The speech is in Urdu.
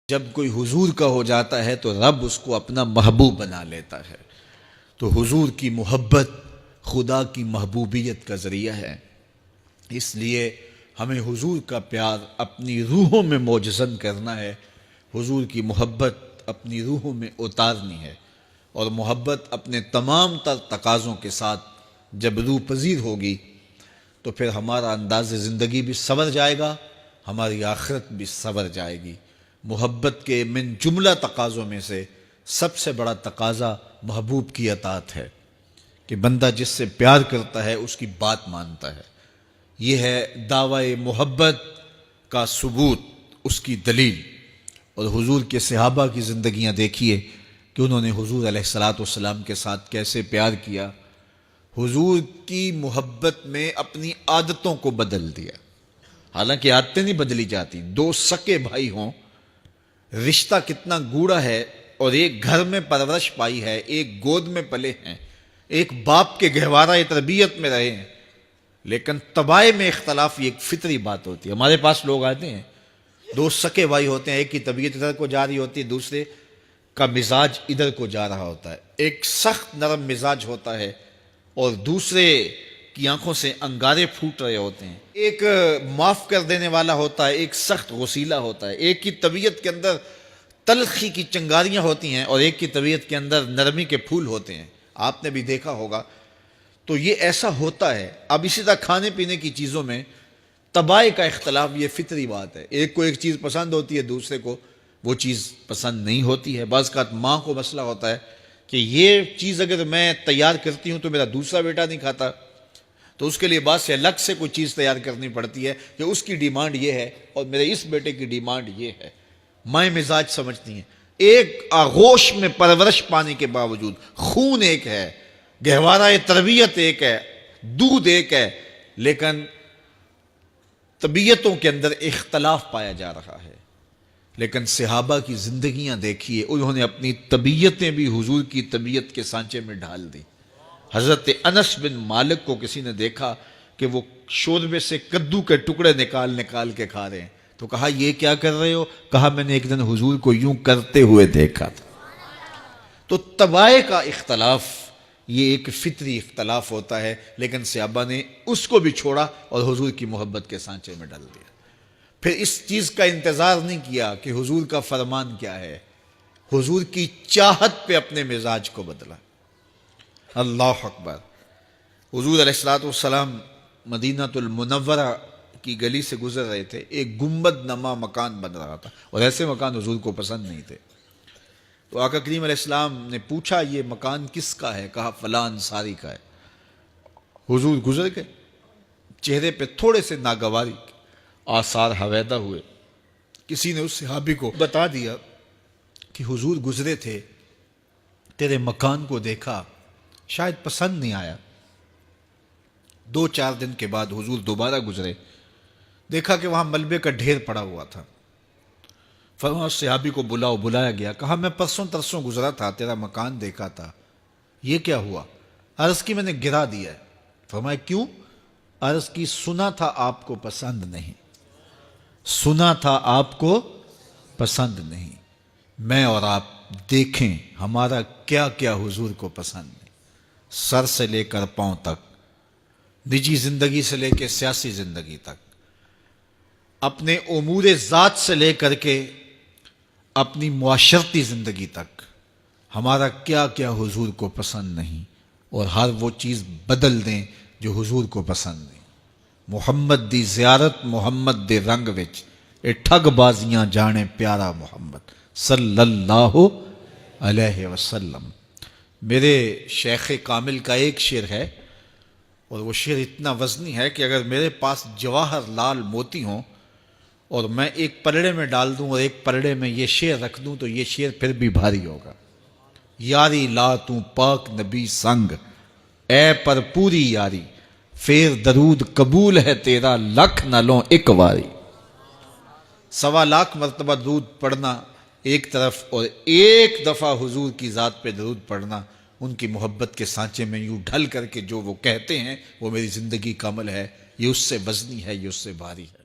جب کوئی حضور کا ہو جاتا ہے تو رب اس کو اپنا محبوب بنا لیتا ہے۔ تو حضور کی محبت خدا کی محبوبیت کا ذریعہ ہے، اس لیے ہمیں حضور کا پیار اپنی روحوں میں موجزن کرنا ہے، حضور کی محبت اپنی روحوں میں اتارنی ہے، اور محبت اپنے تمام تر تقاضوں کے ساتھ جب روح پذیر ہوگی تو پھر ہمارا انداز زندگی بھی سنور جائے گا، ہماری آخرت بھی سنور جائے گی۔ محبت کے من جملہ تقاضوں میں سے سب سے بڑا تقاضا محبوب کی اطاعت ہے کہ بندہ جس سے پیار کرتا ہے اس کی بات مانتا ہے۔ یہ ہے دعوی محبت کا ثبوت، اس کی دلیل۔ اور حضور کے صحابہ کی زندگیاں دیکھیے کہ انہوں نے حضور علیہ السلام کے ساتھ کیسے پیار کیا، حضور کی محبت میں اپنی عادتوں کو بدل دیا۔ حالانکہ عادتیں نہیں بدلی جاتی، دو سکے بھائی ہوں، رشتہ کتنا گوڑا ہے، اور ایک گھر میں پرورش پائی ہے، ایک گود میں پلے ہیں، ایک باپ کے گہوارہ تربیت میں رہے ہیں، لیکن طبائع میں اختلاف یہ ایک فطری بات ہوتی ہے۔ ہمارے پاس لوگ آتے ہیں، دو سکے بھائی ہوتے ہیں، ایک کی طبیعت ادھر کو جا رہی ہوتی ہے، دوسرے کا مزاج ادھر کو جا رہا ہوتا ہے، ایک سخت نرم مزاج ہوتا ہے اور دوسرے کی آنکھوں سے انگارے پھوٹ رہے ہوتے ہیں، ایک معاف کر دینے والا ہوتا ہے، ایک سخت غصیلا ہوتا ہے، ایک کی طبیعت کے اندر تلخی کی چنگاریاں ہوتی ہیں اور ایک کی طبیعت کے اندر نرمی کے پھول ہوتے ہیں۔ آپ نے بھی دیکھا ہوگا، تو یہ ایسا ہوتا ہے۔ اب اسی طرح کھانے پینے کی چیزوں میں طبائع کا اختلاف یہ فطری بات ہے، ایک کو ایک چیز پسند ہوتی ہے، دوسرے کو وہ چیز پسند نہیں ہوتی ہے۔ بعض اوقات ماں کو مسئلہ ہوتا ہے کہ یہ چیز اگر میں تیار کرتی ہوں تو میرا دوسرا بیٹا نہیں کھاتا، تو اس کے لیے بعض سے الگ سے کوئی چیز تیار کرنی پڑتی ہے کہ اس کی ڈیمانڈ یہ ہے اور میرے اس بیٹے کی ڈیمانڈ یہ ہے۔ مائیں مزاج سمجھتی ہیں، ایک آغوش میں پرورش پانے کے باوجود خون ایک ہے، گہوارہ تربیت ایک ہے، دودھ ایک ہے، لیکن طبیعتوں کے اندر اختلاف پایا جا رہا ہے۔ لیکن صحابہ کی زندگیاں دیکھیے، انہوں نے اپنی طبیعتیں بھی حضور کی طبیعت کے سانچے میں ڈھال دی۔ حضرت انس بن مالک کو کسی نے دیکھا کہ وہ شوربے سے کدو کے ٹکڑے نکال کے کھا رہے ہیں، تو کہا یہ کیا کر رہے ہو؟ کہا میں نے ایک دن حضور کو یوں کرتے ہوئے دیکھا تھا۔ تو طبائع کا اختلاف یہ ایک فطری اختلاف ہوتا ہے، لیکن صحابہ نے اس کو بھی چھوڑا اور حضور کی محبت کے سانچے میں ڈال دیا۔ پھر اس چیز کا انتظار نہیں کیا کہ حضور کا فرمان کیا ہے، حضور کی چاہت پہ اپنے مزاج کو بدلا۔ اللہ اکبر۔ حضور علیہ السلام مدینہ المنورہ کی گلی سے گزر رہے تھے، ایک گنبد نما مکان بن رہا تھا، اور ایسے مکان حضور کو پسند نہیں تھے۔ تو آقا کریم علیہ السلام نے پوچھا یہ مکان کس کا ہے؟ کہا فلاں انصاری کا ہے۔ حضور گزر گئے، چہرے پہ تھوڑے سے ناگواری آثار حویدہ ہوئے۔ کسی نے اس صحابی کو بتا دیا کہ حضور گزرے تھے، تیرے مکان کو دیکھا، شاید پسند نہیں آیا۔ 2-4 دن کے بعد حضور دوبارہ گزرے، دیکھا کہ وہاں ملبے کا ڈھیر پڑا ہوا تھا۔ فرمایا صحابی کو بلایا گیا، کہا میں پرسوں ترسوں گزرا تھا، تیرا مکان دیکھا تھا، یہ کیا ہوا؟ عرض کی میں نے گرا دیا ہے۔ فرمایا کیوں؟ عرض کی سنا تھا آپ کو پسند نہیں، سنا تھا آپ کو پسند نہیں۔ میں اور آپ دیکھیں ہمارا کیا کیا حضور کو پسند نہیں، سر سے لے کر پاؤں تک، نجی زندگی سے لے کے سیاسی زندگی تک، اپنے امور ذات سے لے کر کے اپنی معاشرتی زندگی تک، ہمارا کیا کیا حضور کو پسند نہیں، اور ہر وہ چیز بدل دیں جو حضور کو پسند نہیں۔ محمد دی زیارت محمد دے رنگ وچ، اے ٹھگ بازیاں جانے پیارا محمد صلی اللہ علیہ وسلم۔ میرے شیخ کامل کا ایک شعر ہے، اور وہ شعر اتنا وزنی ہے کہ اگر میرے پاس جواہر لال موتی ہوں اور میں ایک پلڑے میں ڈال دوں اور ایک پلڑے میں یہ شعر رکھ دوں تو یہ شعر پھر بھی بھاری ہوگا۔ یاری لا تو پاک نبی سنگ، اے پر پوری یاری، پھر درود قبول ہے تیرا، لکھ نہ لوں ایک واری۔ 1.25 لاکھ مرتبہ درود پڑھنا ایک طرف، اور ایک دفعہ حضور کی ذات پہ درود پڑھنا، ان کی محبت کے سانچے میں یوں ڈھل کر کے جو وہ کہتے ہیں وہ میری زندگی کا عمل ہے، یہ اس سے وزنی ہے، یہ اس سے بھاری ہے۔